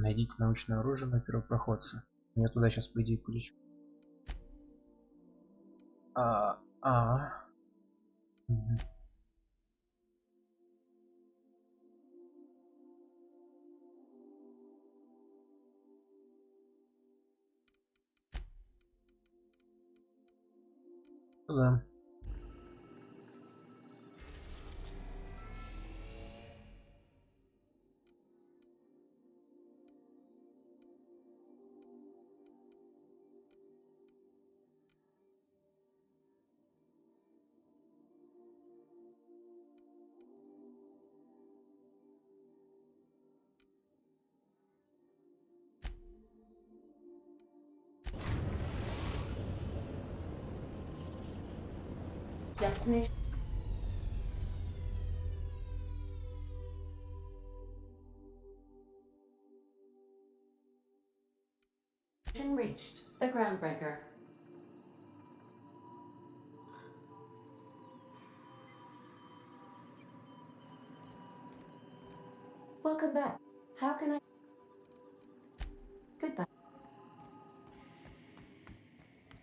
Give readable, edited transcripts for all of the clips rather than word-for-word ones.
Найдите научное оружие на первопроходца. Я туда сейчас, по идее, полечу. Мгм. Ну да. Destination reached. The groundbreaker. Welcome back. How can I? Goodbye.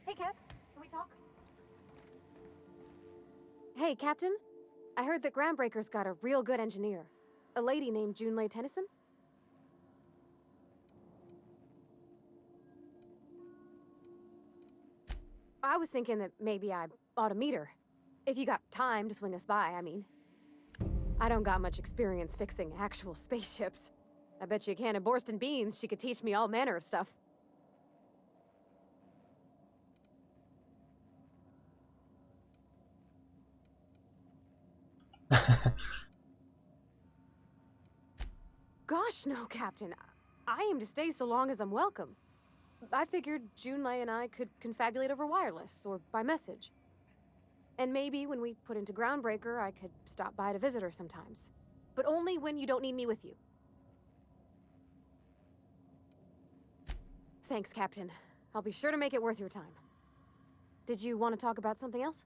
Hey, Cap, can we talk? Hey, Captain. I heard that Groundbreaker's got a real good engineer. A lady named Junlei Tennyson? I was thinking that maybe I ought to meet her. If you got time to swing us by, I mean. I don't got much experience fixing actual spaceships. I bet you a can of Borston beans she could teach me all manner of stuff. Gosh, no, Captain. I aim to stay so long as I'm welcome. I figured Junlei and I could confabulate over wireless or by message. And maybe when we put into Groundbreaker, I could stop by to visit her sometimes. But only when you don't need me with you. Thanks, Captain. I'll be sure to make it worth your time. Did you want to talk about something else?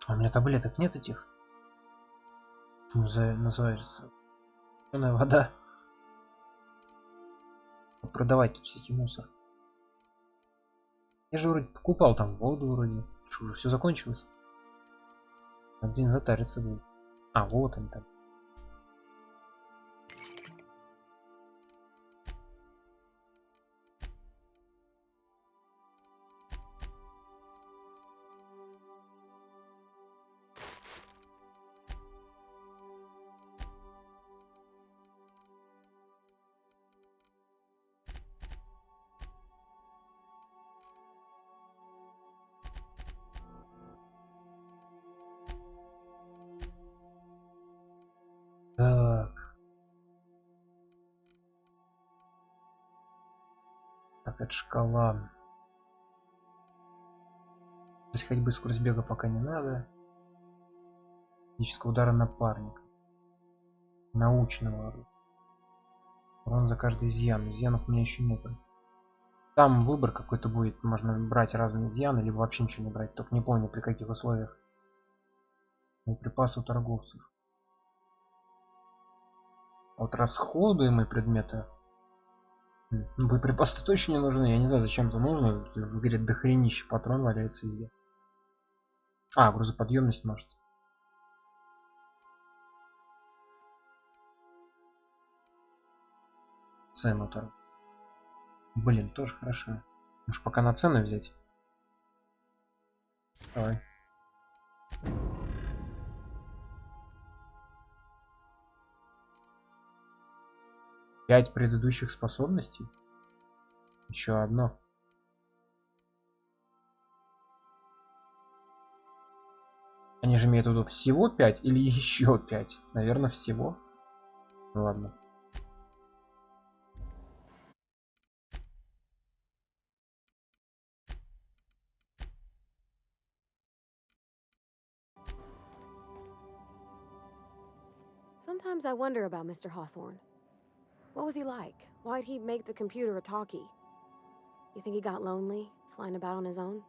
А у меня таблеток нет этих? Называется. Зеленая вода. Продавать тут всякий мусор. Я же вроде покупал там воду вроде. Что, уже все закончилось? Один затариться будет. А, вот они там. Так. Так, это шкала. Скорость ходьбы, скорость бега пока не надо. Физического удара напарника. Научного оружия. Урон за каждый изъян. Изъянов у меня еще нету. Там выбор какой-то будет. Можно брать разные изъяны, либо вообще ничего не брать. Только не помню при каких условиях. Боеприпасы у торговцев. А вот расходуемые предметы. Боеприпасы точно не нужны. Я не знаю, зачем это нужно. В игре дохренище патрон валяется везде. А, грузоподъемность может. Цену торг. Блин, тоже хорошо. Может пока на цены взять? Давай. Пять предыдущих способностей. Еще одно. Они же имеют в виду всего 5 или еще 5? Наверное, всего. Ну ладно. Sometimes I wonder about Mr. Hawthorne. What was he like? Why'd he make the computer a talkie? You think he got lonely, flying about on his own?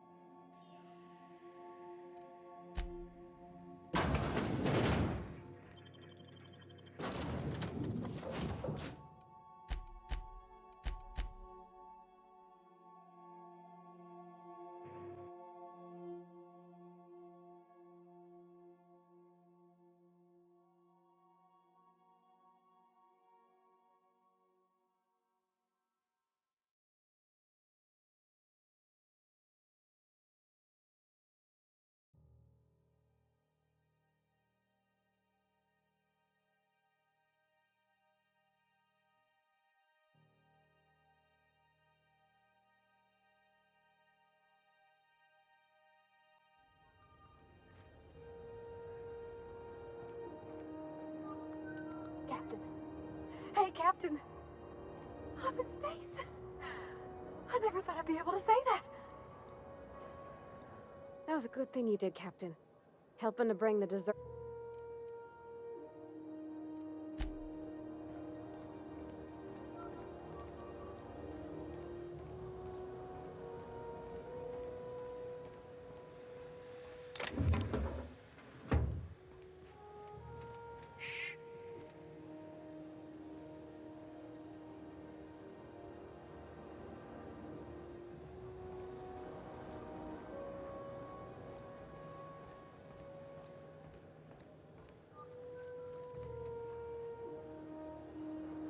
Captain. Hey, Captain. I'm in space. I never thought I'd be able to say that. That was a good thing you did, Captain. Helping to bring the dessert.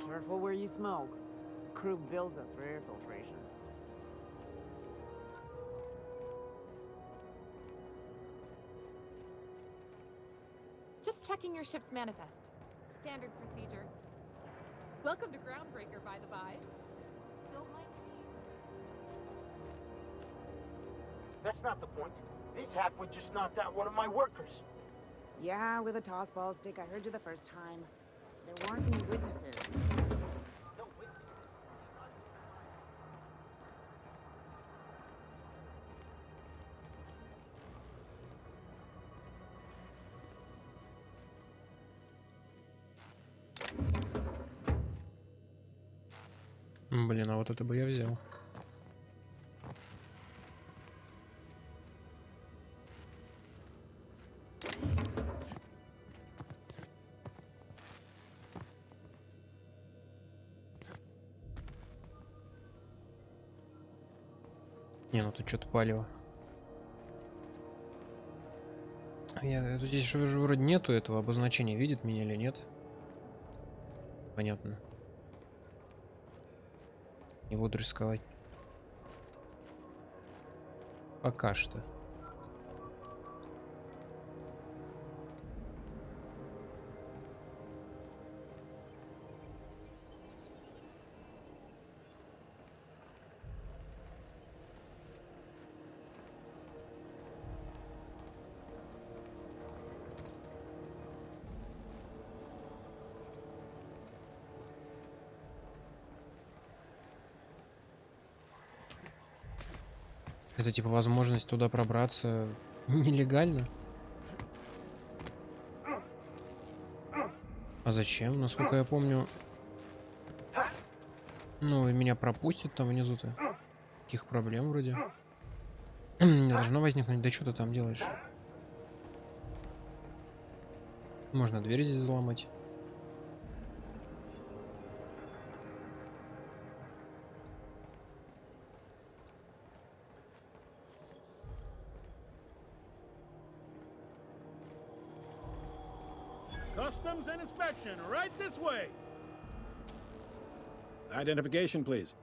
Careful where you smoke. The crew bills us for air filtration. Just checking your ship's manifest. Standard procedure. Welcome to Groundbreaker, by the by. Don't mind me. That's not the point. This halfwit just knocked out one of my workers. Yeah, with a tossball stick. I heard you the first time. There weren't any witnesses. No witness. Блин, а вот это бы я взял. Не, ну тут что-то палево. Здесь же вроде нету этого обозначения, видит меня или нет? Понятно. Не буду рисковать. Пока что. Это типа возможность туда пробраться нелегально? А зачем? Насколько я помню... Ну, и меня пропустят там внизу-то. Каких проблем вроде. Не должно возникнуть. Да что ты там делаешь? Можно дверь здесь взломать. Customs and inspection, right this way. Identification, please.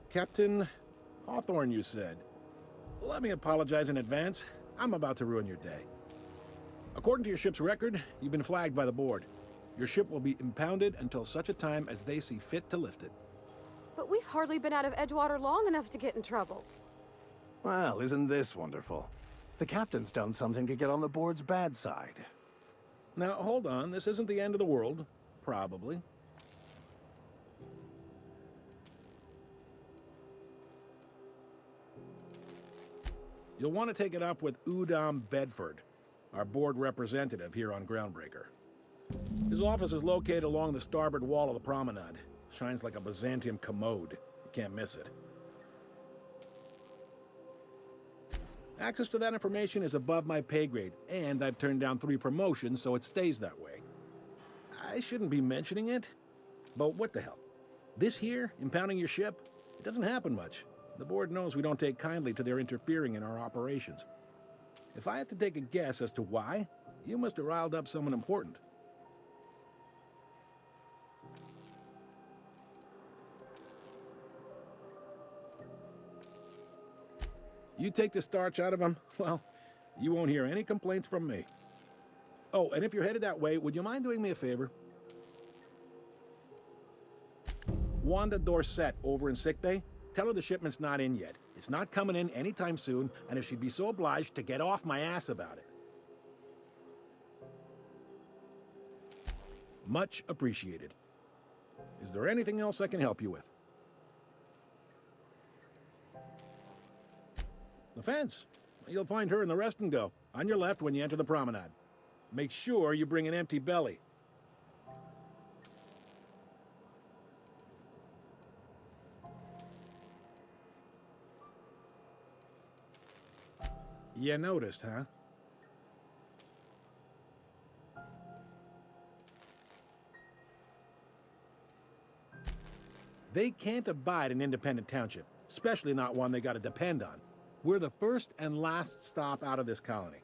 Captain Hawthorne, you said. Let me apologize in advance. I'm about to ruin your day. According to your ship's record, you've been flagged by the board. Your ship will be impounded until such a time as they see fit to lift it. But we've hardly been out of Edgewater long enough to get in trouble. Well, isn't this wonderful? The captain's done something to get on the board's bad side. Now, hold on. This isn't the end of the world. Probably. You'll want to take it up with Udom Bedford, our board representative here on Groundbreaker. His office is located along the starboard wall of the promenade. Shines like a Byzantium commode. You can't miss it. Access to that information is above my pay grade, and I've turned down 3 promotions, so it stays that way. I shouldn't be mentioning it, but what the hell? This here, impounding your ship, it doesn't happen much. The board knows we don't take kindly to their interfering in our operations. If I had to take a guess as to why, you must have riled up someone important. You take the starch out of them, well, you won't hear any complaints from me. Oh, and if you're headed that way, would you mind doing me a favor? Wanda Dorset over in sickbay, tell her the shipment's not in yet. It's not coming in anytime soon, and if she'd be so obliged to get off my ass about it. Much appreciated. Is there anything else I can help you with? The fence. You'll find her in the rest and go, on your left when you enter the promenade. Make sure you bring an empty belly. You noticed, huh? They can't abide an independent township, especially not one they gotta depend on. We're the first and last stop out of this colony.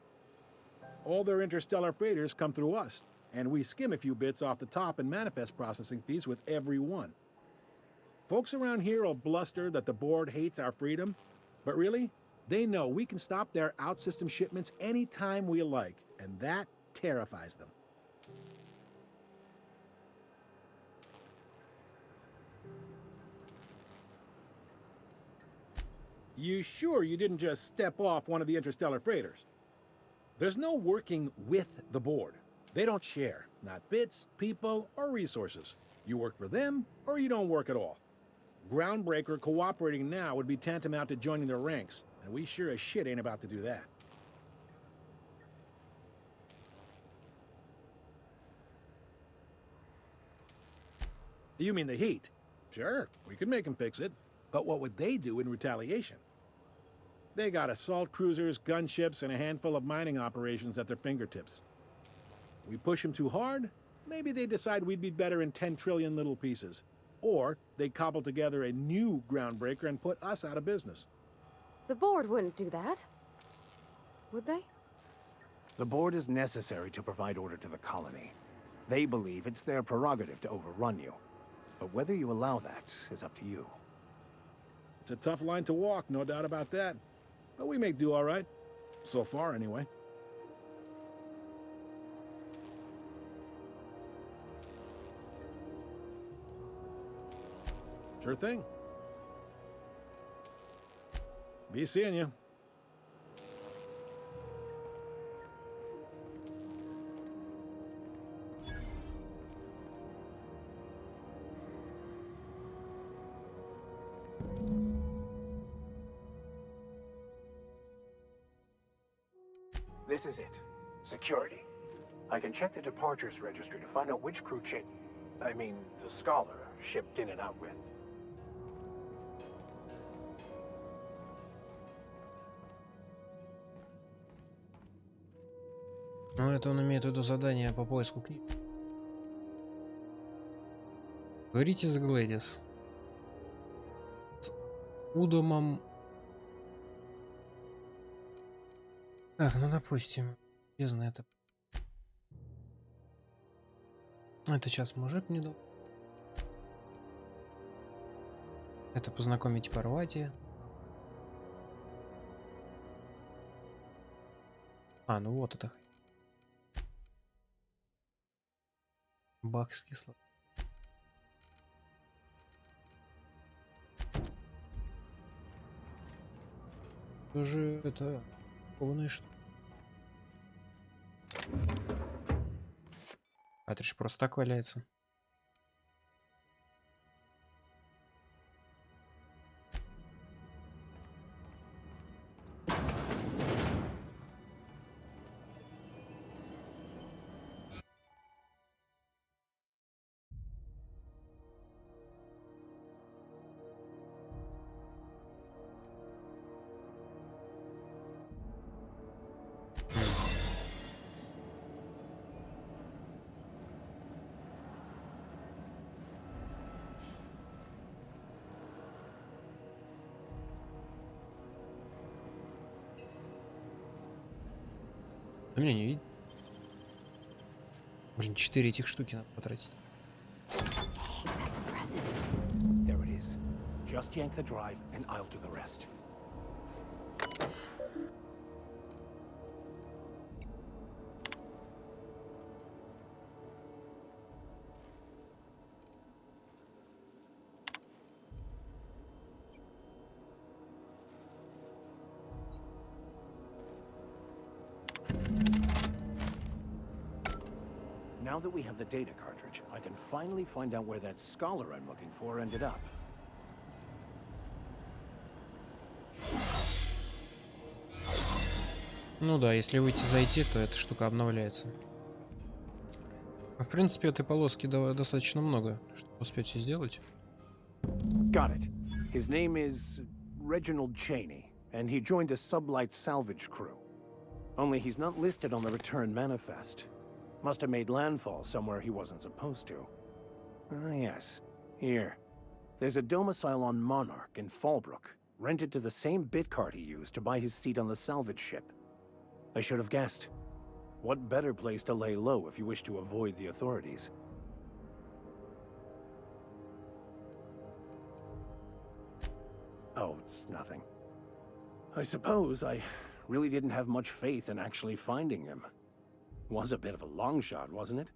All their interstellar freighters come through us, and we skim a few bits off the top in manifest processing fees with every one. Folks around here will bluster that the board hates our freedom, but really, they know we can stop their out-system shipments anytime we like, and that terrifies them. You sure you didn't just step off one of the interstellar freighters? There's no working with the board. They don't share, not bits, people, or resources. You work for them, or you don't work at all. Groundbreaker cooperating now would be tantamount to joining their ranks, and we sure as shit ain't about to do that. You mean the heat? Sure, we could make them fix it. But what would they do in retaliation? They got assault cruisers, gunships, and a handful of mining operations at their fingertips. We push them too hard, maybe they decide we'd be better in 10 trillion little pieces. Or they cobble together a new Groundbreaker and put us out of business. The board wouldn't do that. Would they? The board is necessary to provide order to the colony. They believe it's their prerogative to overrun you. But whether you allow that is up to you. It's a tough line to walk, no doubt about that. But we make do all right. So far, anyway. Sure thing. Be seeing you. This is it. Security. I can check the departures registry to find out which crew the Scholar, shipped in and out with. Ну, это он имеет в виду задание по поиску книг. Говорите с Глэдис. С Удомом Так, ну допустим, бездна это. Это сейчас мужик мне дал. Это познакомить Парвати. А, ну вот это. Бак с кислотой. Тоже это полное что. Картридж просто так валяется. У меня не видно. Блин, 4 этих штуки надо потратить. There it is. Just yank the drive and I'll do the rest. Now that we have the data cartridge, I can finally find out where that scholar I'm looking for ended up. Ну да, если выйти зайти, то эта штука обновляется. В принципе, этой полоски достаточно много, чтобы успеть все сделать. Got it. His name is Reginald Cheney, and he joined a sublight salvage crew. Only he's not listed on the return manifest. Must have made landfall somewhere he wasn't supposed to. Ah, yes. Here. There's a domicile on Monarch in Fallbrook, rented to the same bit card he used to buy his seat on the salvage ship. I should have guessed. What better place to lay low if you wish to avoid the authorities? Oh, it's nothing. I suppose I really didn't have much faith in actually finding him. Was a bit of a long shot, wasn't it?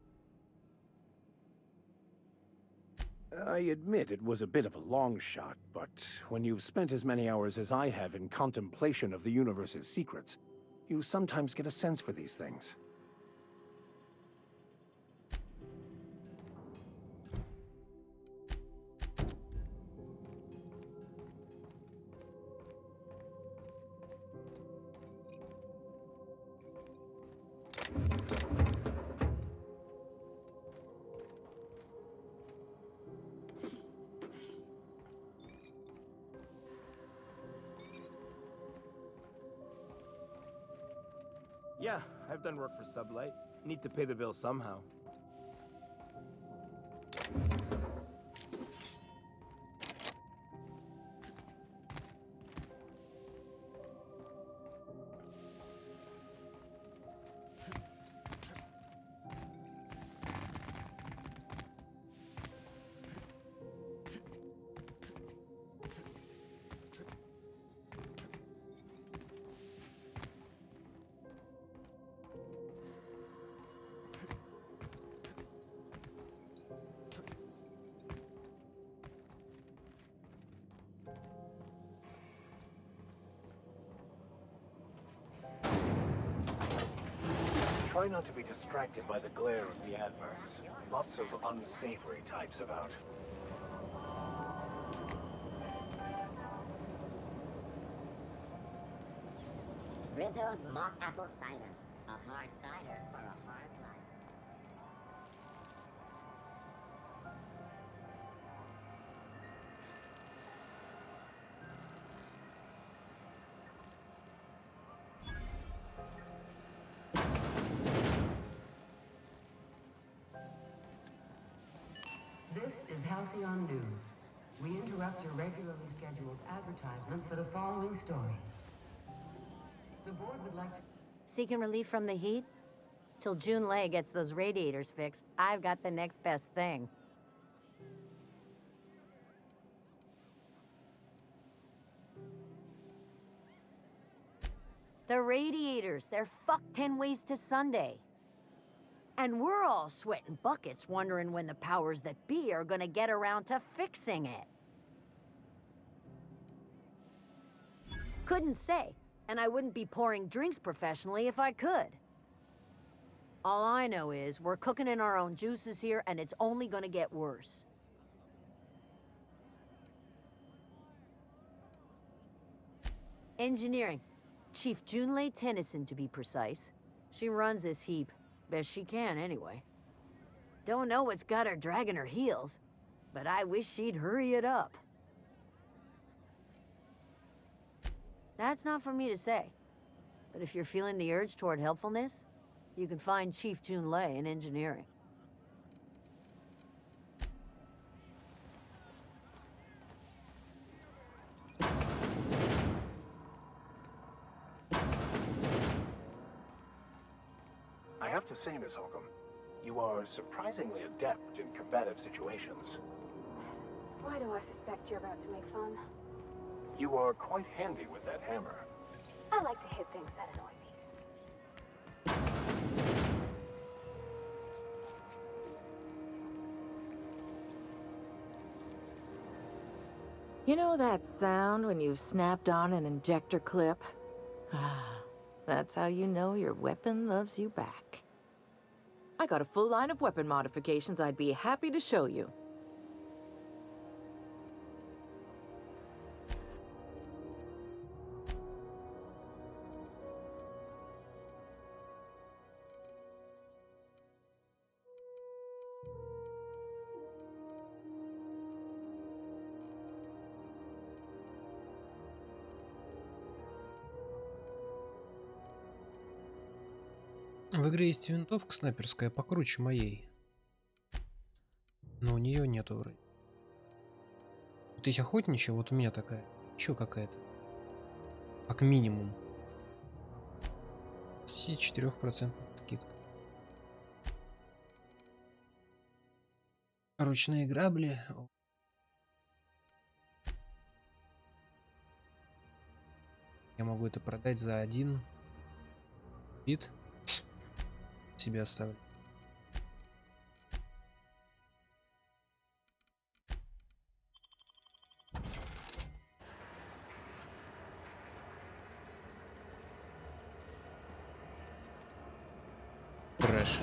I admit it was a bit of a long shot, but when you've spent as many hours as I have in contemplation of the universe's secrets, you sometimes get a sense for these things. Yeah, I've done work for Sublight. Need to pay the bill somehow. Try not to be distracted by the glare of the adverts. Lots of unsavory types about. Rizzo's mock apple cider. A hard cider for a hard life. This is Halcyon News. We interrupt your regularly scheduled advertisement for the following story. The board would like to... Seeking relief from the heat? Till June Lay gets those radiators fixed, I've got the next best thing. The radiators, they're fucked 10 ways to Sunday. And we're all sweating buckets wondering when the powers that be are gonna get around to fixing it. Couldn't say, and I wouldn't be pouring drinks professionally if I could. All I know is we're cooking in our own juices here, and it's only gonna get worse. Engineering. Chief Junlei Tennyson, to be precise. She runs this heap. Best she can, anyway. Don't know what's got her dragging her heels, but I wish she'd hurry it up. That's not for me to say. But if you're feeling the urge toward helpfulness, you can find Chief Junlei in engineering. I have to say, Miss Holcomb, you are surprisingly adept in combative situations. Why do I suspect you're about to make fun? You are quite handy with that hammer. I like to hit things that annoy me. You know that sound when you've snapped on an injector clip? That's how you know your weapon loves you back. I got a full line of weapon modifications I'd be happy to show you. В игре есть винтовка снайперская покруче моей. Но у нее нету вроде. Вот есть охотничья, вот у меня такая. Еще какая-то. Как минимум. 4% скидка. Ручные грабли. Я могу это продать за 1 бит. Себе оставлю. Трэш.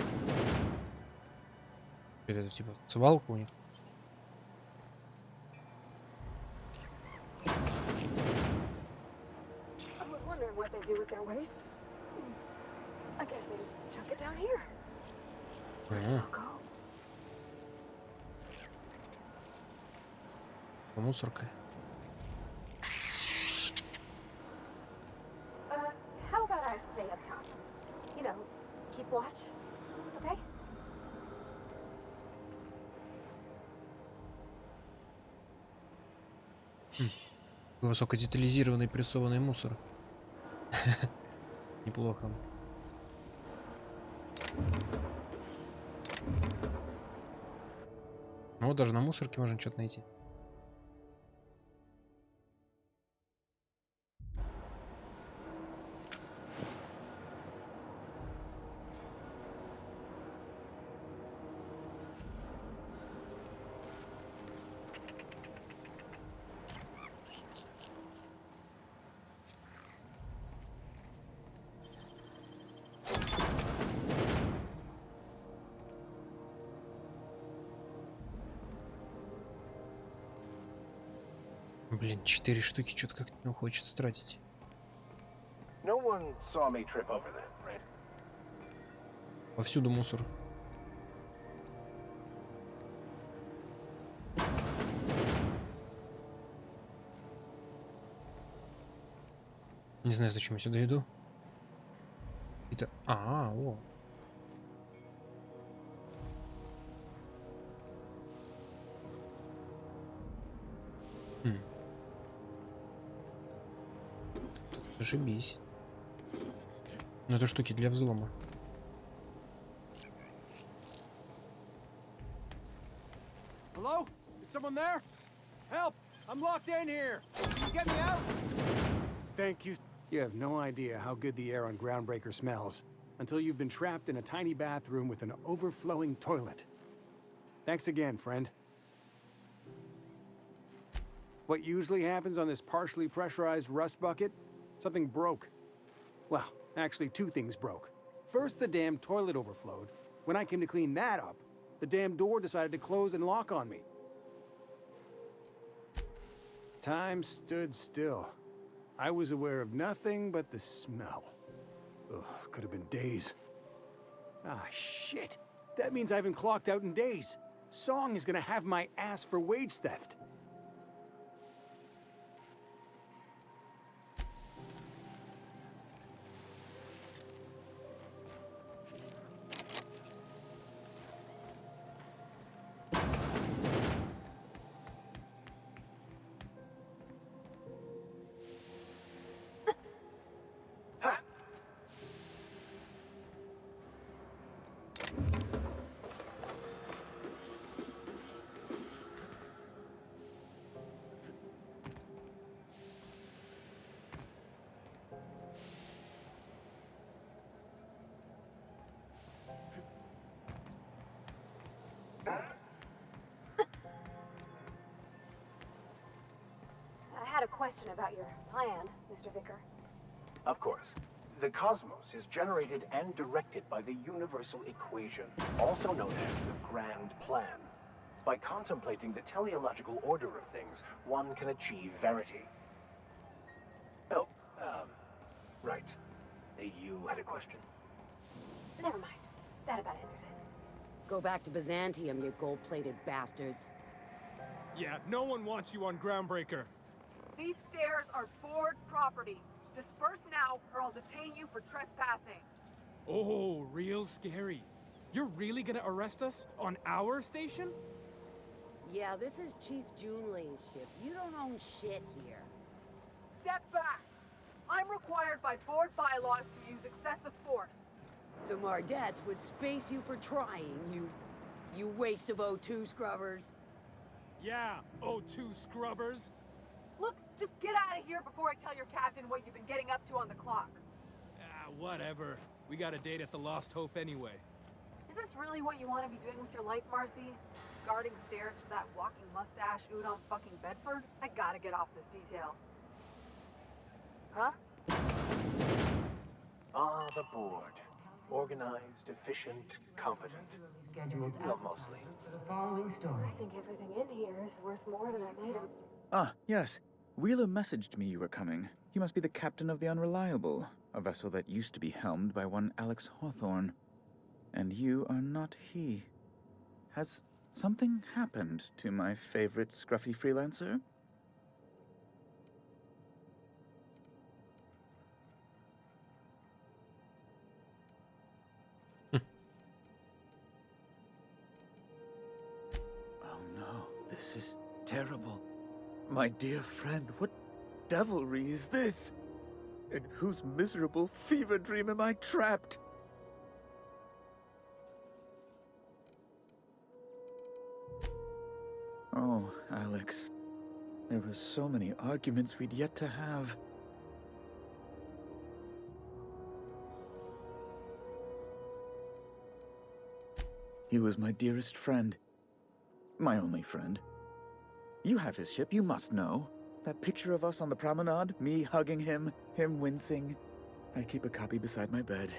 Это типа свалка у них. What they do with their waste? I guess they just chuck it down here. Мусорка. How about I stay up top? You know, keep watch. Okay? Высокодетализированный прессованный мусор. Неплохо. Ну, даже на мусорке можно что-то найти. Блин, 4 штуки что-то как-то не хочется тратить. No one saw me trip over that, right? Повсюду мусор. Не знаю, зачем я сюда иду. Это... о. Ошибись. Ну это штуки для взлома. Hello? Is someone there? Help! I'm locked in here! Can you get me out? Thank you. You have no idea how good the air on Groundbreaker smells until you've been trapped in a tiny bathroom with an overflowing toilet. Thanks again, friend. What usually happens on this partially pressurized rust bucket? Something broke. Well, actually two things broke. First, the damn toilet overflowed. When I came to clean that up, the damn door decided to close and lock on me. Time stood still. I was aware of nothing but the smell. Ugh, could have been days. Ah, shit. That means I haven't clocked out in days. Song is gonna have my ass for wage theft. I had a question about your plan, Mr. Vicker. Of course. The cosmos is generated and directed by the universal equation, also known as the Grand Plan. By contemplating the teleological order of things, one can achieve verity. Oh, right. You had a question? Never mind. That about answers it. Go back to Byzantium, you gold-plated bastards. Yeah, no one wants you on Groundbreaker. These stairs are board property. Disperse now, or I'll detain you for trespassing. Oh, real scary. You're really gonna arrest us on our station? Yeah, this is Chief Junlei's ship. You don't own shit here. Step back. I'm required by board bylaws to use excessive force. The Mardettes would space you for trying, you waste of O2 scrubbers. Yeah, O2 scrubbers. Look, just get out of here before I tell your captain what you've been getting up to on the clock. Ah, whatever. We got a date at the Lost Hope anyway. Is this really what you want to be doing with your life, Marcy? Guarding stairs for that walking mustache udon fucking Bedford? I gotta get off this detail. Huh? Ah, the board. Organized, efficient, competent. Scheduled Well, mostly. for the following story. I think everything in here is worth more than I made it. Ah, yes. Wheeler messaged me you were coming. You must be the captain of the Unreliable, a vessel that used to be helmed by one Alex Hawthorne. And you are not he. Has something happened to my favorite scruffy freelancer? Oh no, this is terrible. My dear friend, what devilry is this? In whose miserable fever dream am I trapped? Oh, Alex. There were so many arguments we'd yet to have. He was my dearest friend. My only friend. You have his ship, you must know. That picture of us on the promenade, me hugging him, him wincing. I keep a copy beside my bed.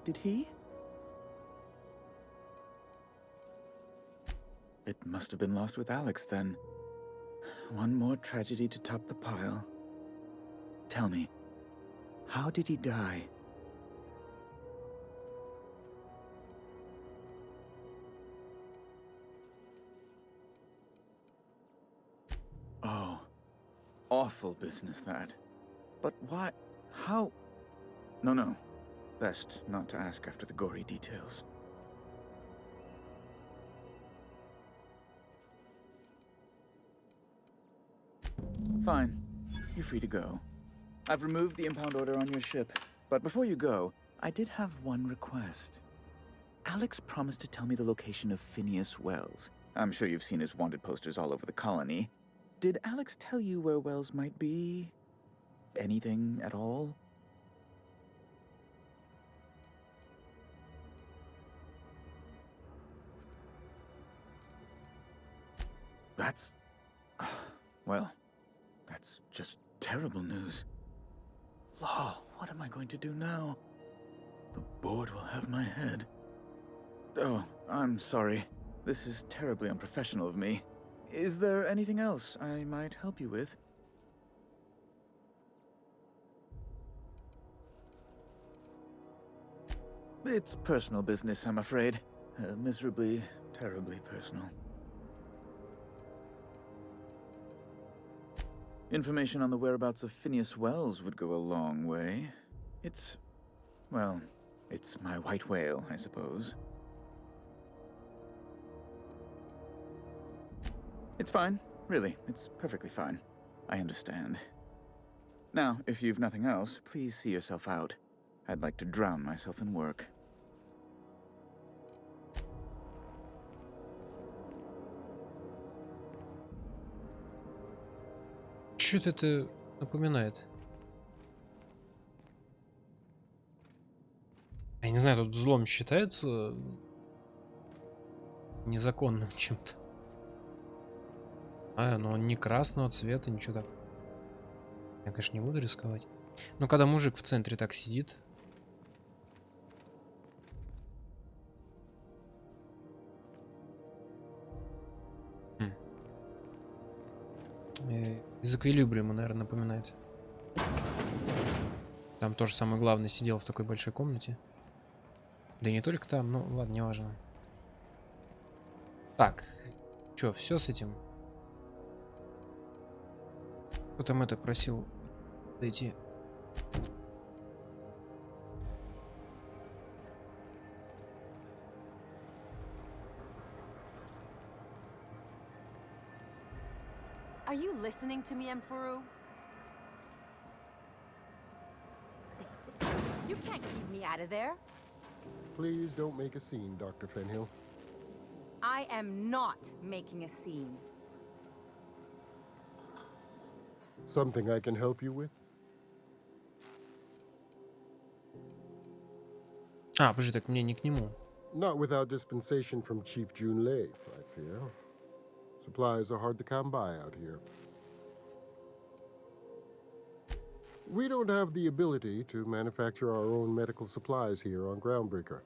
Did he? It must have been lost with Alex, then. One more tragedy to top the pile. Tell me, how did he die? Oh, awful business, that. But why? How? No. Best not to ask after the gory details. Fine. You're free to go. I've removed the impound order on your ship. But before you go, I did have one request. Alex promised to tell me the location of Phineas Wells. I'm sure you've seen his wanted posters all over the colony. Did Alex tell you where Wells might be? Anything at all? That's... well, that's just terrible news. Law, what am I going to do now? The board will have my head. Oh, I'm sorry. This is terribly unprofessional of me. Is there anything else I might help you with? It's personal business, I'm afraid. Miserably, terribly personal. Information on the whereabouts of Phineas Wells would go a long way. It's... well, it's my white whale, I suppose. It's fine. Really, it's perfectly fine. I understand. Now, if you've nothing else, please see yourself out. I'd like to drown myself in work. Что-то это напоминает. Я не знаю, тут взлом считается незаконным чем-то. Но он не красного цвета, ничего так. Я, конечно, не буду рисковать. Но когда мужик в центре так сидит. Из эквилибриума, наверное, напоминает. Там тоже самый главный сидел в такой большой комнате. Да и не только там, ну ладно, не важно. Так, чё, все с этим? Кто там это просил зайти? Are you listening to me, Emfuru? You can't keep me out of there. Please don't make a scene, Dr. Fenhill. I am not making a scene. Something I can help you with? Подожди, так мне не к нему. Not without dispensation from Chief Junlei, I fear. Supplies are hard to come by out here. We don't have the ability to manufacture our own medical supplies here on Groundbreaker.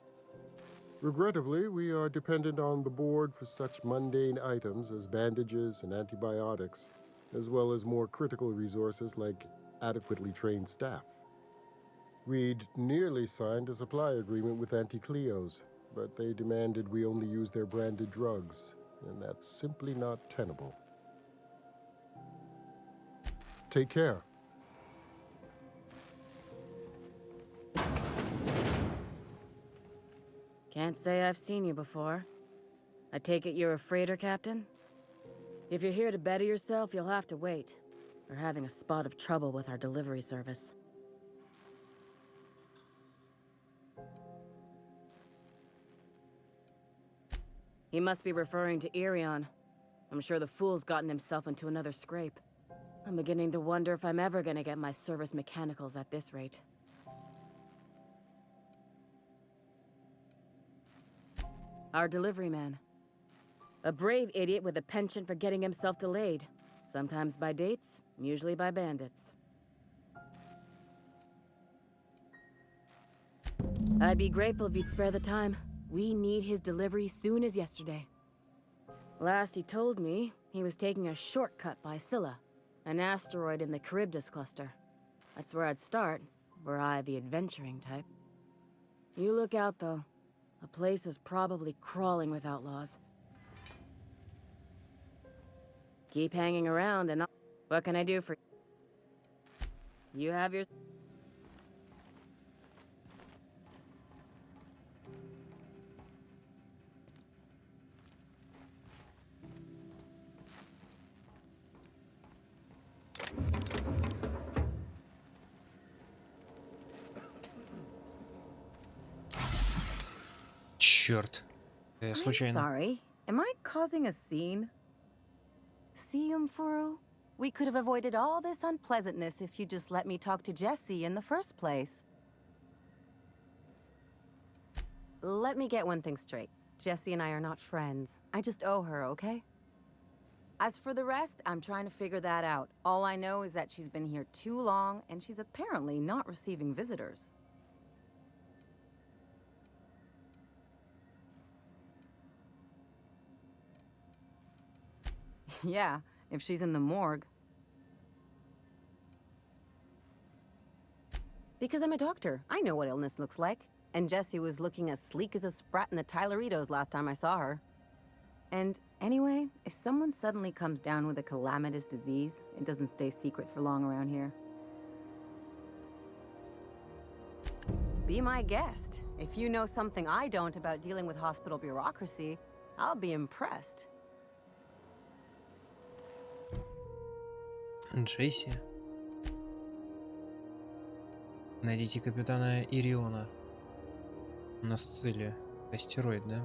Regrettably, we are dependent on the board for such mundane items as bandages and antibiotics, as well as more critical resources like adequately trained staff. We'd nearly signed a supply agreement with Anti-Cleos, but they demanded we only use their branded drugs, and that's simply not tenable. Take care. Can't say I've seen you before. I take it you're a freighter captain? If you're here to better yourself, you'll have to wait. We're having a spot of trouble with our delivery service. He must be referring to Irion. I'm sure the fool's gotten himself into another scrape. I'm beginning to wonder if I'm ever gonna get my service mechanicals at this rate. Our delivery man. A brave idiot with a penchant for getting himself delayed. Sometimes by dates, usually by bandits. I'd be grateful if you'd spare the time. We need his delivery soon as yesterday. Last he told me, he was taking a shortcut by Scylla, an asteroid in the Charybdis cluster. That's where I'd start, were I the adventuring type. You look out, though. The place is probably crawling with outlaws. Keep hanging around and what can I do for you? You have your... Черт. Я I'm случайно. sorry. Am I causing a scene? See, Furu? We could have avoided all this unpleasantness if you just let me talk to Jessie in the first place. Let me get one thing straight. Jessie and I are not friends. I just owe her, okay? As for the rest, I'm trying to figure that out. All I know is that she's been here too long, and she's apparently not receiving visitors. Yeah, if she's in the morgue. Because I'm a doctor. I know what illness looks like. And Jessie was looking as sleek as a sprat in the Tyleritos last time I saw her. And anyway, if someone suddenly comes down with a calamitous disease, it doesn't stay secret for long around here. Be my guest. If you know something I don't about dealing with hospital bureaucracy, I'll be impressed. Джесси. Найдите капитана Ириона. У нас цели астероид, да?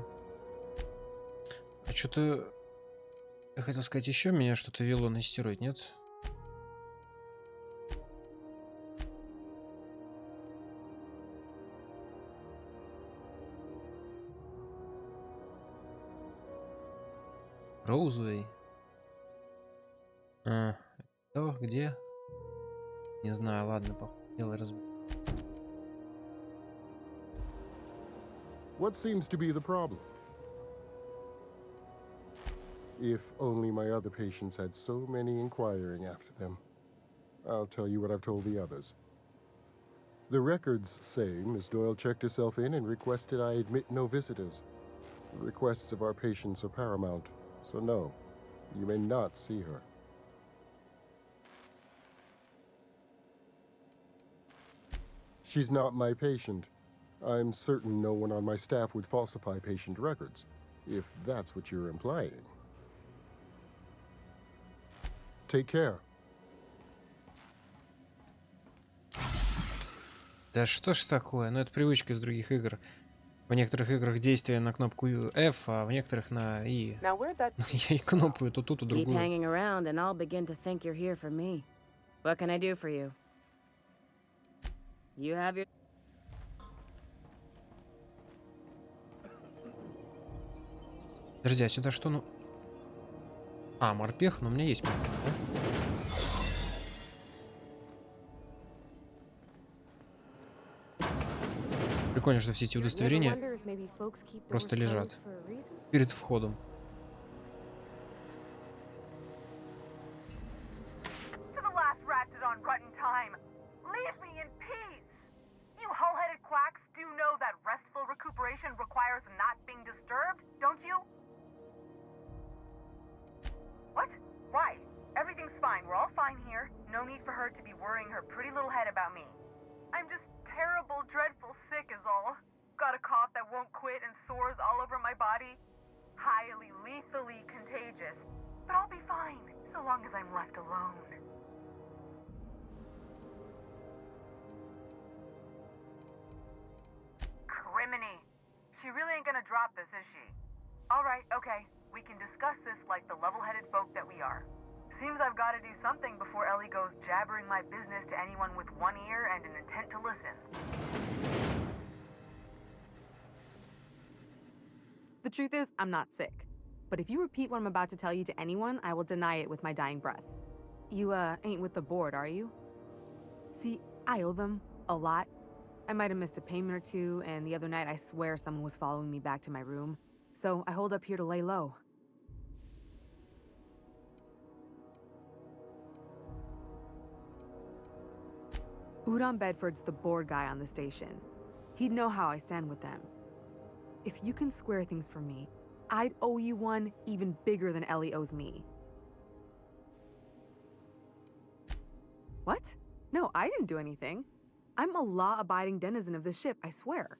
А что-то... Я хотел сказать еще, меня что-то вело на астероид, нет? Роузвей. А, что? Где? Не знаю, ладно, делай разбор. What seems to be the problem? If only my other patients had so many inquiring after them. I'll tell you what I've told the others. The records say Miss Doyle checked herself in and requested I admit no visitors. The requests of our patients are paramount, so no, you may not see her. She's not my patient. I'm certain no one on my staff would falsify patient records, if that's what you're implying. Take care. Да что ж такое? Ну это привычка из других игр. В некоторых играх действие на кнопку F, а в некоторых на I. Я и кнопаю то ту, то Keep другую. hanging around and I'll begin to think you're here for me. What can I do for you? You have your... Подожди, а сюда что, ну... А, морпех, но у меня есть морпех, да? Прикольно, что все эти удостоверения просто лежат перед входом. To the last ratted on rotten time, leave me in peace! You hull-headed quacks do know that restful recuperation requires not being disturbed, don't you? What? Why? Everything's fine. We're all fine here. No need for her to be worrying her pretty little head about me. I'm just terrible, dreadful sick is all. Got a cough that won't quit and sores all over my body. Highly, lethally contagious. But I'll be fine, so long as I'm left alone. Criminy. She really ain't gonna drop this, is she? Alright, okay. We can discuss this like the level-headed folk that we are. Seems I've got to do something before Ellie goes jabbering my business to anyone with one ear and an intent to listen. The truth is, I'm not sick. But if you repeat what I'm about to tell you to anyone, I will deny it with my dying breath. You, ain't with the board, are you? See, I owe them a lot. I might have missed a payment or two, and the other night I swear someone was following me back to my room. So I hold up here to lay low. Udon Bedford's the board guy on the station. He'd know how I stand with them. If you can square things for me, I'd owe you one even bigger than Ellie owes me. What? No, I didn't do anything. I'm a law-abiding denizen of this ship, I swear.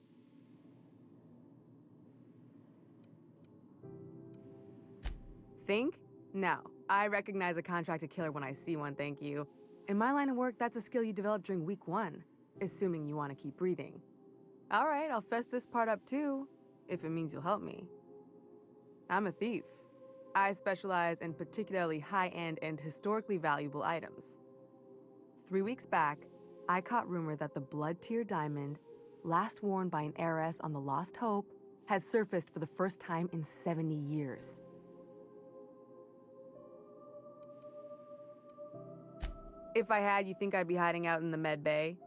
Think? No. I recognize a contracted killer when I see one, thank you. In my line of work, that's a skill you develop during week 1, assuming you want to keep breathing. All right, I'll fess this part up too. if it means you'll help me. I'm a thief. I specialize in particularly high-end and historically valuable items. 3 weeks back, I caught rumor that the blood-tier diamond, last worn by an heiress on the Lost Hope, had surfaced for the first time in 70 years. If I had, you think I'd be hiding out in the Med Bay?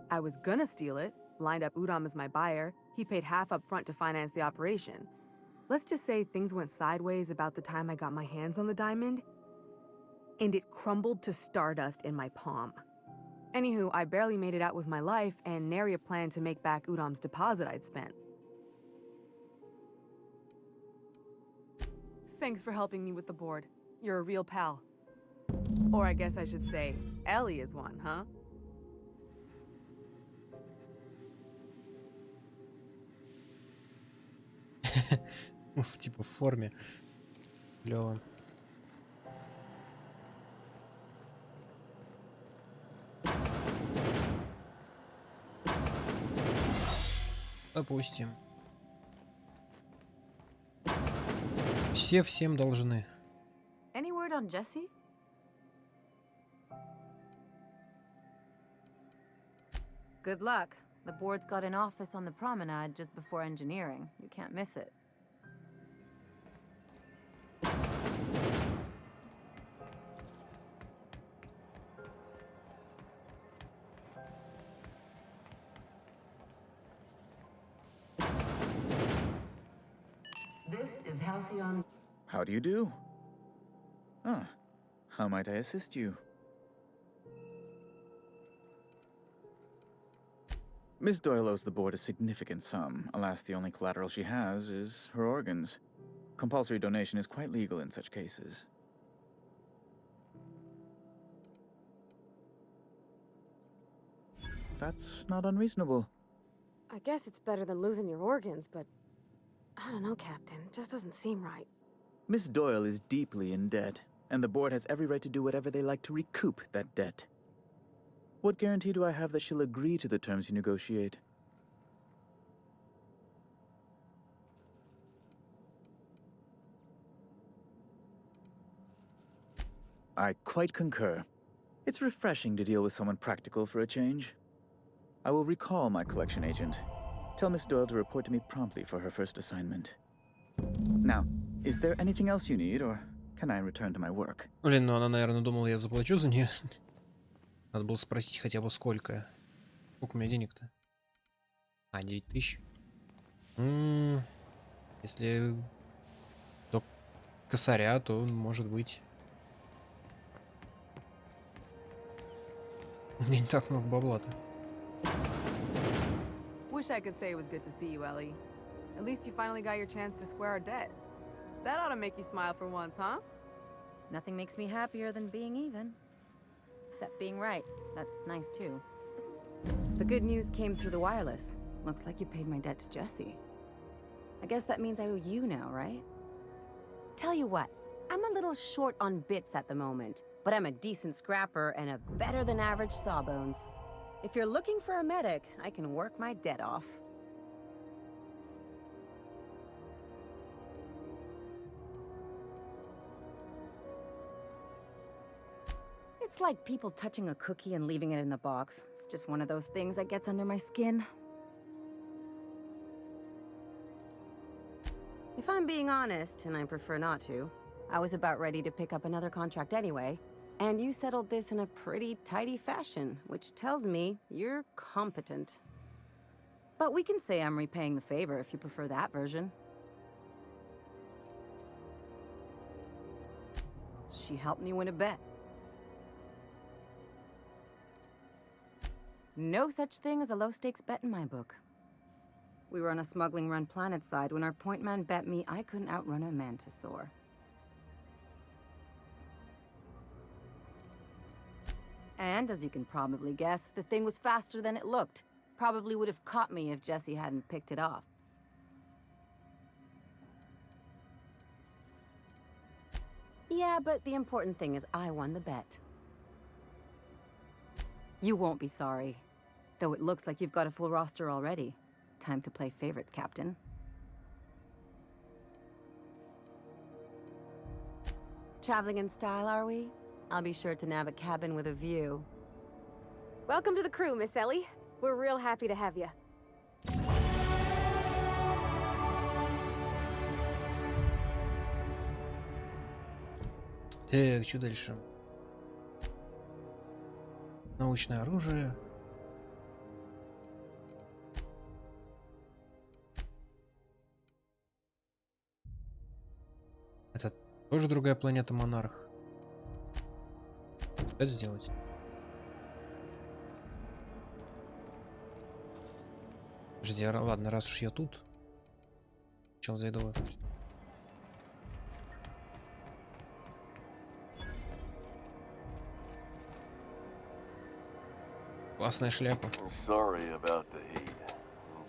I was gonna steal it, lined up Udam as my buyer. He paid half up front to finance the operation. Let's just say things went sideways about the time I got my hands on the diamond, and it crumbled to stardust in my palm. Anywho, I barely made it out with my life, and nary a plan to make back Udam's deposit I'd spent. Thanks for helping me with the board. You're a real pal. Or I guess I should say, Ellie is one, huh? Типа в форме. Клево. Допустим. Все всем должны. Any word on Jesse? Good luck. The board's got an office on the promenade just before engineering. You can't miss it. This is Halcyon. How do you do? Ah, how might I assist you? Miss Doyle owes the board a significant sum. Alas, the only collateral she has is her organs. Compulsory donation is quite legal in such cases. That's not unreasonable. I guess it's better than losing your organs, but I don't know, Captain. It just doesn't seem right. Miss Doyle is deeply in debt, and the board has every right to do whatever they like to recoup that debt. What guarantee do I have that she'll agree to the terms you negotiate? I quite concur. It's refreshing to deal with someone practical for a change. I will recall my collection agent. Tell Miss Doyle to report to me promptly for her first assignment. Now, is there anything else you need, or can I return to my work? Блин, ну она, наверное, думала, я заплачу за нее. Надо было спросить хотя бы сколько. Сколько у меня денег-то? А, 9000. Если до косаря, то может быть. У меня не так много бабла-то. Wish I could say it was good to see you, Ellie. At least you finally got your chance to square our debt. That ought to make you smile for once, huh? Nothing makes me happier than being even. Except being right. That's nice too. The good news came through the wireless. Looks like you paid my debt to Jesse. I guess that means I owe you now, right? Tell you what, I'm a little short on bits at the moment, but I'm a decent scrapper and a better than average sawbones. If you're looking for a medic, I can work my debt off. It's like people touching a cookie and leaving it in the box. It's just one of those things that gets under my skin. If I'm being honest, and I prefer not to, I was about ready to pick up another contract anyway, and you settled this in a pretty tidy fashion, which tells me you're competent. But we can say I'm repaying the favor if you prefer that version. She helped me win a bet. No such thing as a low-stakes bet in my book. We were on a smuggling run planetside when our point man bet me I couldn't outrun a mantisaur. And, as you can probably guess, the thing was faster than it looked. Probably would have caught me if Jesse hadn't picked it off. Yeah, but the important thing is I won the bet. You won't be sorry. Though it looks like you've got a full roster already. Time to play favorites, Captain. Traveling in style, are we? I'll be sure to nab a cabin with a view. Welcome to the crew, Miss Ellie. We're real happy to have you. Так, что дальше? Научное оружие. Это тоже другая планета Монарх. Что сделать? Подожди, ладно, раз уж я тут. Сначала зайду в эту. Классная шляпа. Sorry about the heat.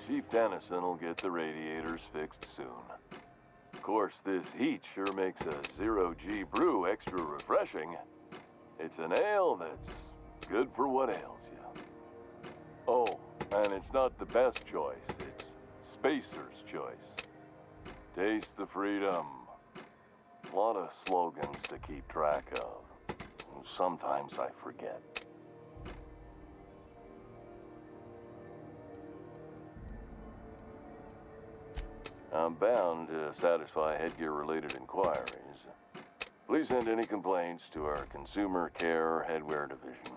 Chief Dennison will get the radiators fixed soon. Of course, this heat sure makes a zero-G brew extra refreshing. It's an ale that's good for what ails you. Oh, and it's not the best choice. It's Spacer's choice. Taste the freedom. A lot of slogans to keep track of. Sometimes I forget. I'm bound to satisfy headgear-related inquiries. Please send any complaints to our Consumer Care Headwear Division.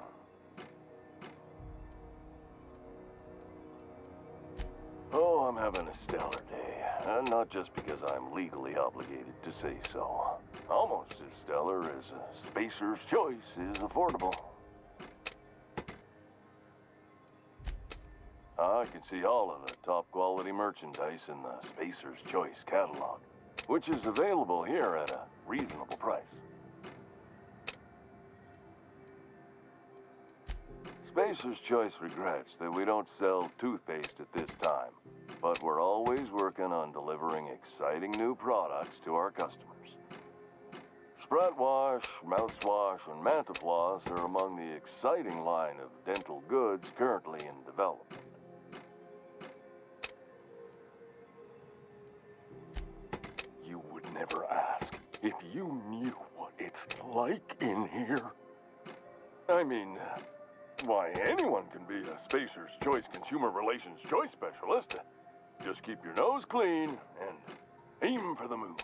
Oh, I'm having a stellar day. And not just because I'm legally obligated to say so. Almost as stellar as Spacer's Choice is affordable. I can see all of the top-quality merchandise in the Spacer's Choice catalog, which is available here at a reasonable price. Spacer's Choice regrets that we don't sell toothpaste at this time, but we're always working on delivering exciting new products to our customers. Sprat Wash, Mouthwash, and Mantafloss are among the exciting line of dental goods currently in development. You would never ask if you knew what it's like in here. I mean, why, anyone can be a Spacer's Choice Consumer Relations Choice Specialist. Just keep your nose clean and aim for the moon.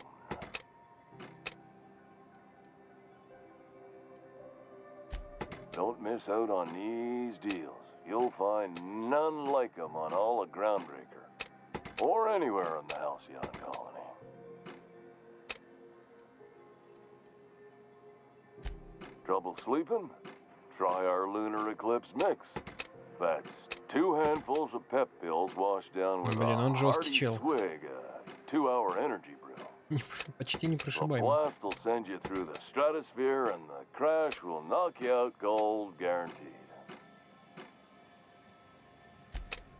Don't miss out on these deals. You'll find none like them on all of Groundbreaker, or anywhere in the Halcyon Colony. Trouble sleeping? Try our Lunar Eclipse Mix. That's 2 handfuls of pep pills washed down with Блин, он a жесткий hearty чел. swig, a 2-hour energy brew. Почти The непрошибаемый. blast will send you through the stratosphere, and the crash will knock you out cold, guaranteed.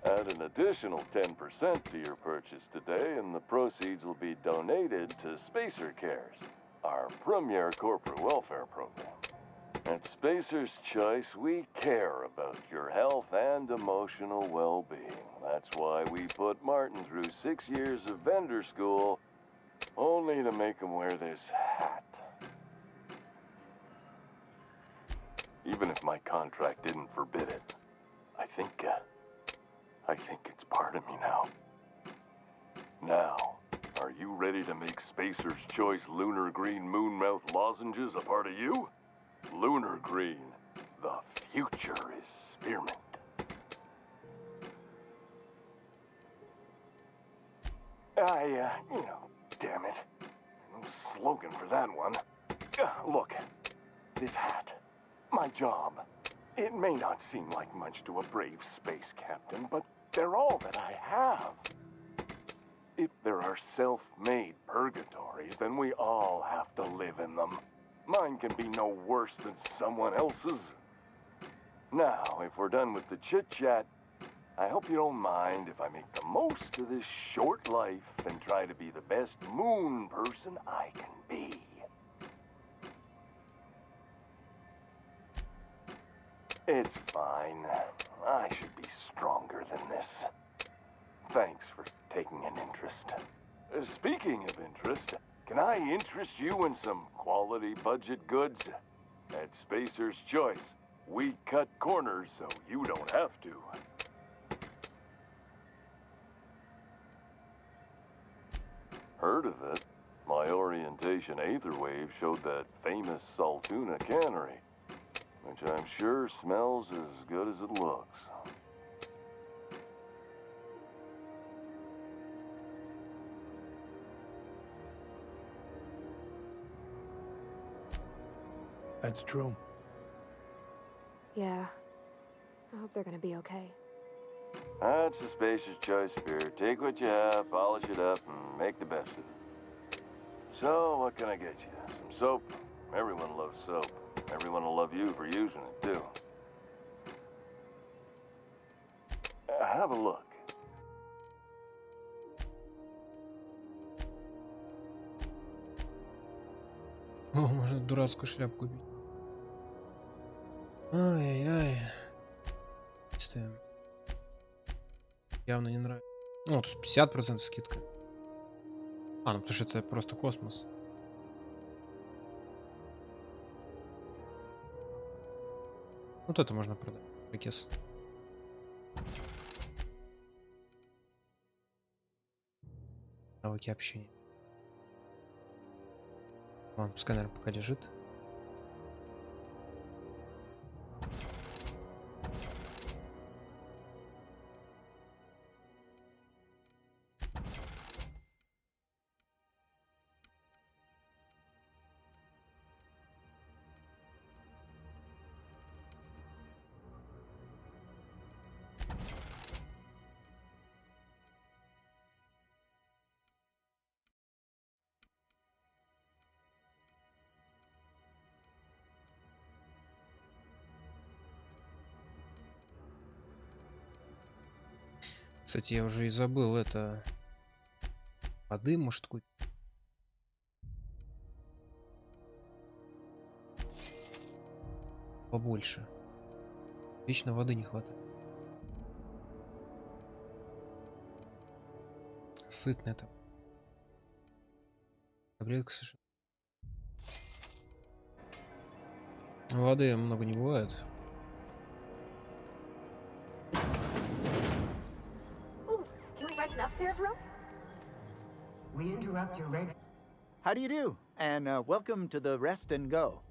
Add an additional 10% to your purchase today, and the proceeds will be donated to Spacer Cares, our premier corporate welfare program. At Spacer's Choice, we care about your health and emotional well-being. That's why we put Martin through 6 years of vendor school, only to make him wear this hat. Even if my contract didn't forbid it, I think it's part of me now. Now, are you ready to make Spacer's Choice Lunar Green Moonmouth lozenges a part of you? Lunar Green, the future is spearmint. Damn it. No slogan for that one. Look, this hat, my job. It may not seem like much to a brave space captain, but they're all that I have. If there are self-made purgatories, then we all have to live in them. Mine can be no worse than someone else's. Now, if we're done with the chit-chat, I hope you don't mind if I make the most of this short life and try to be the best moon person I can be. It's fine. I should be stronger than this. thanks for taking an interest. Speaking of interest, can I interest you in some quality budget goods? At Spacer's Choice, we cut corners so you don't have to. Heard of it? My orientation Aetherwave showed that famous Saltuna cannery, which I'm sure smells as good as it looks. That's true. Yeah. I hope they're gonna be okay. That's a Spacer's Choice spirit. Take what you have, polish it up, and make the best of it. So, what can I get you? Some soap? Everyone loves soap. Everyone will love you for using it, too. Have a look. О, можно дурацкую шляпку купить. Ай-яй-яй. Ставим. Явно не нравится. Ну, тут 50% скидка. А, ну потому что это просто космос. Вот это можно продать. Прикес. Навыки общения. Ладно, пускай, наверное, пока лежит. Кстати, я уже и забыл это. Воды, может, купить? Побольше. Вечно воды не хватает. Сытно это. Таблетка совершенно. Воды много не бывает. Upstairs room? We interrupt your reg. How do you do? And welcome to the Rest and Go.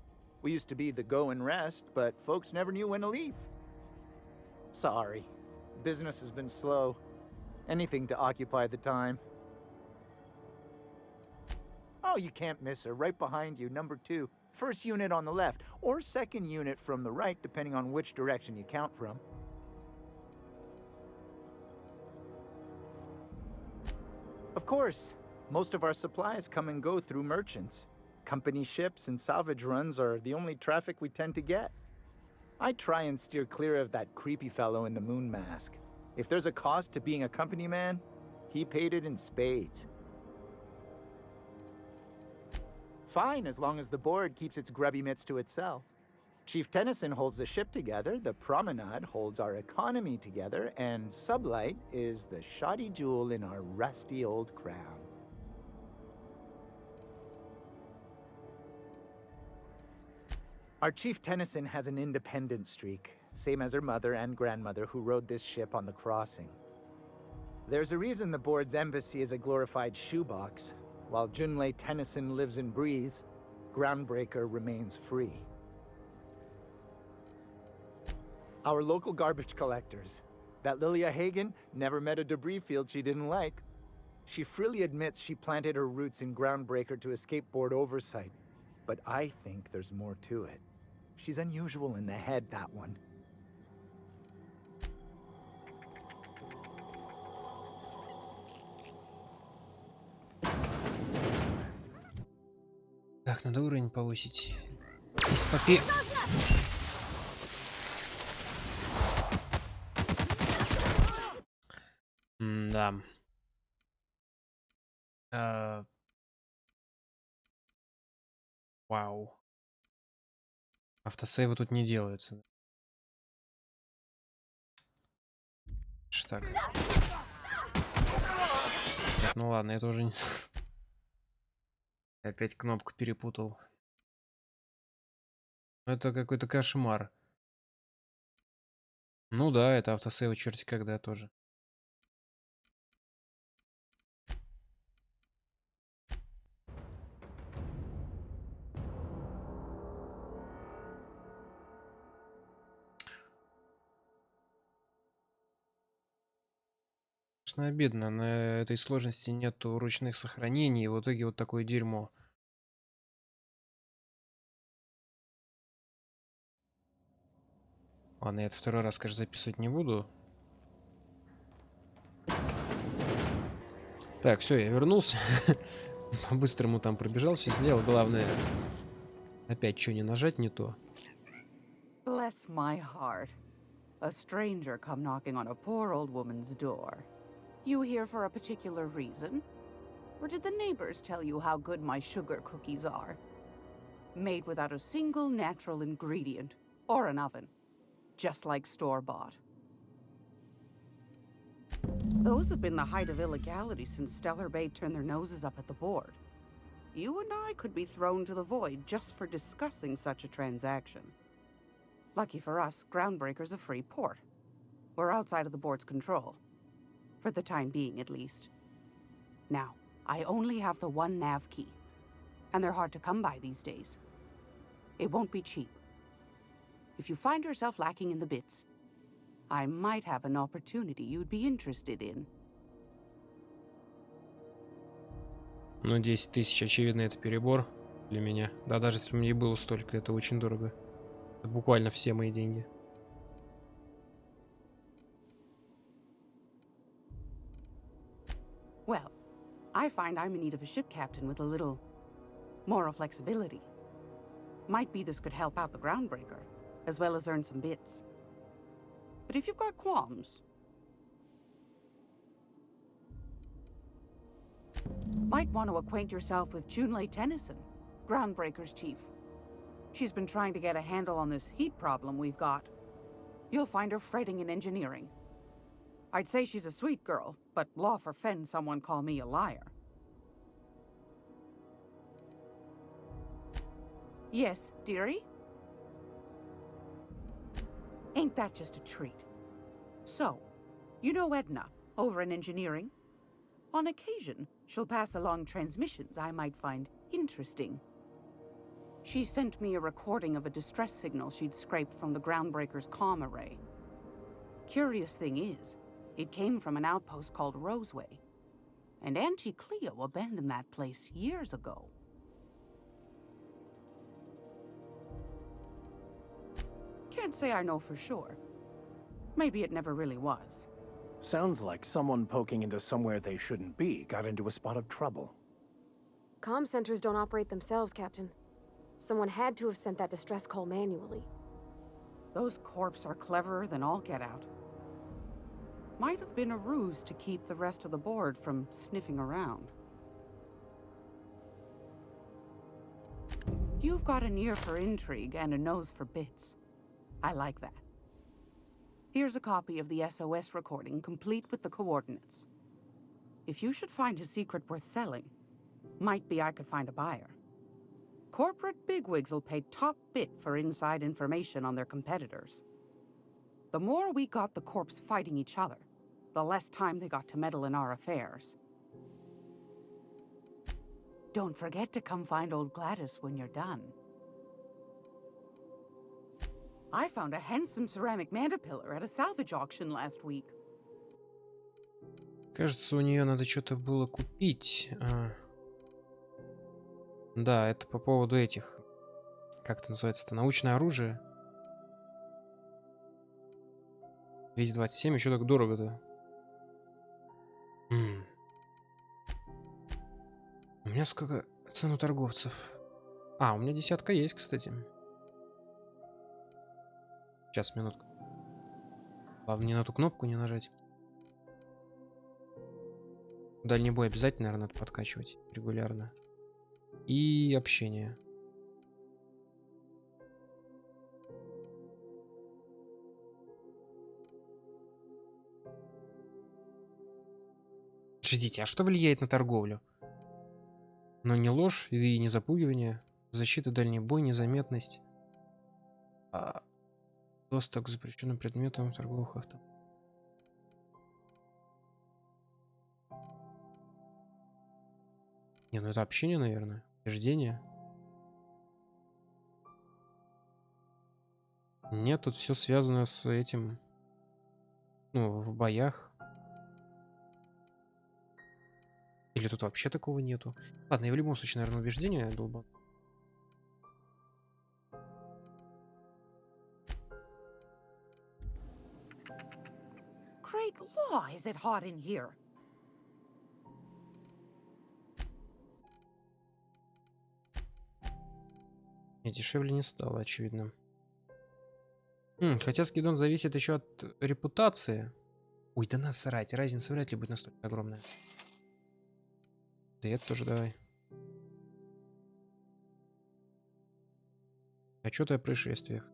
We used to be the Go and Rest, but folks never knew when to leave. Sorry. Business has been slow. Anything to occupy the time. Oh, you can't miss her. Right behind you, number 2. First unit on the left, or second unit from the right, depending on which direction you count from. Of course, most of our supplies come and go through merchants. Company ships and salvage runs are the only traffic we tend to get. I try and steer clear of that creepy fellow in the moon mask. If there's a cost to being a company man, he paid it in spades. Fine, as long as the board keeps its grubby mitts to itself. Chief Tennyson holds the ship together, the Promenade holds our economy together, and Sublight is the shoddy jewel in our rusty old crown. Our Chief Tennyson has an independent streak, same as her mother and grandmother who rode this ship on the crossing. There's a reason the board's embassy is a glorified shoebox. While Junlei Tennyson lives and breathes, Groundbreaker remains free. Our local garbage collectors. That Lilia Hagen never met a debris field she didn't like. She freely admits she planted her roots in Groundbreaker to escape board oversight. But I think there's more to it. She's unusual in the head, that one. Так, надо уровень повысить. Есть попе... Да. Вау. Автосейвы тут не делаются. Ш так. Ну ладно, это уже не... Опять кнопку перепутал. Это какой-то кошмар. Ну да, это автосейв черти когда тоже. Конечно, обидно. На этой сложности нету ручных сохранений, и в итоге вот такое дерьмо. Ладно, я это второй раз, конечно, записывать не буду. Так, все, я вернулся. По-быстрому там пробежал, все сделал. Главное, опять что не нажать не то. Bless my heart. A stranger come knocking on a poor old woman's door. You here for a particular reason? Or did the neighbors tell you how good my sugar cookies are? Made without a single natural ingredient, or an oven. Just like store-bought. Those have been the height of illegality since Stellar Bay turned their noses up at the board. You and I could be thrown to the void just for discussing such a transaction. Lucky for us, Groundbreaker's a free port. We're outside of the board's control. For the time being, at least. Now, I only have the one nav key. And they're hard to come by these days. It won't be cheap. If you find yourself lacking in the bits, I might have an opportunity you'd be interested in. Ну, 10 тысяч, очевидно, это перебор для меня. Да, даже если бы мне было столько, это очень дорого. Это буквально все мои деньги. Well, I find I'm in need of a ship captain with a little moral flexibility. Might be this could help out the Groundbreaker, as well as earn some bits. But if you've got qualms, might want to acquaint yourself with Junlei Tennyson, Groundbreaker's chief. She's been trying to get a handle on this heat problem we've got. You'll find her fretting in engineering. I'd say she's a sweet girl, but law forfend someone call me a liar. Yes, dearie? Ain't that just a treat? So, you know Edna, over in engineering? On occasion, she'll pass along transmissions I might find interesting. She sent me a recording of a distress signal she'd scraped from the Groundbreaker's comm array. Curious thing is, it came from an outpost called Roseway. And Auntie Cleo abandoned that place years ago. Can't say I know for sure. Maybe it never really was. Sounds like someone poking into somewhere they shouldn't be got into a spot of trouble. Comm centers don't operate themselves, Captain. Someone had to have sent that distress call manually. Those corps are cleverer than all get out. Might have been a ruse to keep the rest of the board from sniffing around. You've got an ear for intrigue and a nose for bits. I like that. Here's a copy of the SOS recording, complete with the coordinates. If you should find a secret worth selling, might be I could find a buyer. Corporate bigwigs will pay top bit for inside information on their competitors. The more we got the corps fighting each other, the less time they got to meddle in our affairs. Don't forget to come find old Gladys when you're done. I found a handsome ceramic mandapillar at a salvage auction last week. Кажется, у нее надо что-то было купить. Да, это по поводу этих. Как это называется-то? Научное оружие. 227, еще так дорого-то. У меня сколько цен у торговцев? У меня 10 есть, кстати. Сейчас, минутку. Главное, не на ту кнопку не нажать. Дальний бой обязательно, наверное, надо подкачивать регулярно. И общение. Подождите, а что влияет на торговлю? Ну, не ложь и не запугивание. Защита, дальний бой, незаметность. Доступ к запрещенным предметам торговых авто. Не, ну это общение, наверное. Убеждение. Нет, тут все связано с этим. Ну, в боях. Или тут вообще такого нету? Ладно, я в любом случае, наверное, убеждение долбан. Great law, is it hot in here? Не, дешевле не стало, очевидно. Хотя скидон зависит еще от репутации. Ой, да насрать, разница вряд ли будет настолько огромная. Да и это тоже давай. Отчеты о происшествиях.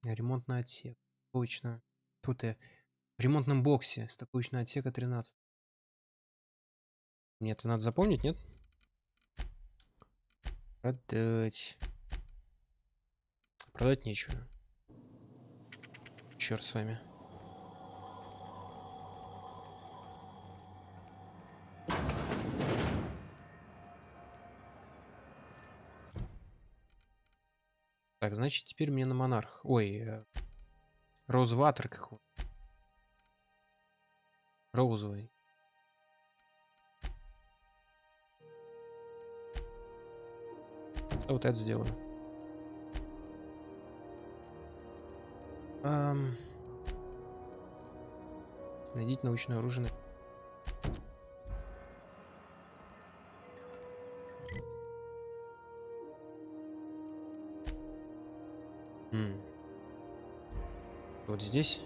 Ремонтный отсек. Точно. Тут и в ремонтном боксе. Стыковочный отсека 13. Мне это надо запомнить, нет? Продать. Продать нечего. Черт с вами. Так, значит, теперь мне на монарх. Ой, Роузватер какой. Роузовый. Вот это сделаю. Найдите научное оружие. Вот здесь.